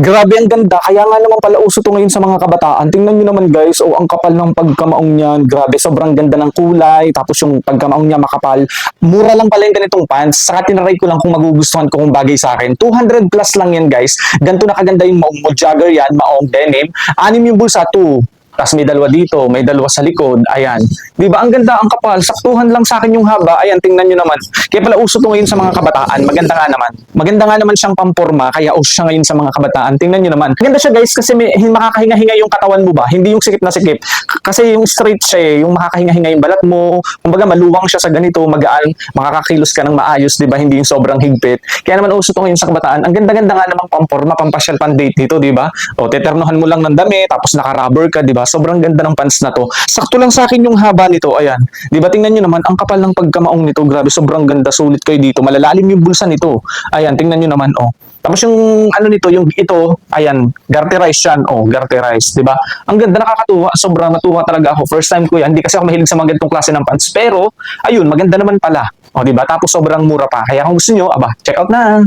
Grabe ang ganda, kaya nga naman pala uso to ngayon sa mga kabataan. Tingnan nyo naman guys, oh ang kapal ng pagkamaong niyan. Grabe, sobrang ganda ng kulay, tapos yung pagkamaong niya makapal. Mura lang pala yung ganitong pants, saka tinaray ko lang kung magugustuhan ko kung bagay sa akin. 200 plus lang yan guys. Ganito na kaganda yung maong mo jogger yan, maong denim. Anim yung bulsa, 2. Tapos may dalawa dito, may dalawa sa likod. Ayan. Di ba? Ang ganda, ang kapal. Saktuhan lang sa akin yung haba. Ayan, tingnan nyo naman. Kaya pala uso to ngayon sa mga kabataan. Maganda nga naman. Maganda nga naman siyang pamporma, kaya uso siya ngayon sa mga kabataan. Tingnan nyo naman. Maganda siya guys kasi may makakahinga-hinga yung katawan mo ba? Hindi yung sikip na sikip. Kasi yung straight siya eh, yung makakahinga-hinga yung balat mo. Kumbaga maluwang siya sa ganito, magaan, makakakilos ka ng maayos, di ba? Hindi yung sobrang higpit. Kaya naman uso to ngayon sa kabataan. Ang ganda-ganda nga naman pamporma, pampasyal, pan-date dito, di ba? O, teternohan mo lang ng dami, tapos naka-rubber ka, di ba? Sobrang ganda ng pants na to. Sakto lang sa akin yung haba nito, ayan. Di ba tingnan nyo naman, ang kapal ng pagkamaong nito, grabe, sobrang ganda, sulit kayo dito. Malalalim yung bulsa nito. Ayan, tingnan nyo naman, oh. Tapos yung ano nito, yung ito, ayan, garterize yan, oh, garterize, di ba? Ang ganda, nakakatuwa, sobrang natuwa talaga ako. First time ko yan, hindi kasi ako mahilig sa mga ganitong klase ng pants, pero ayun, maganda naman pala. Oh, di ba? Tapos sobrang mura pa. Kaya kung gusto niyo, aba, check out na.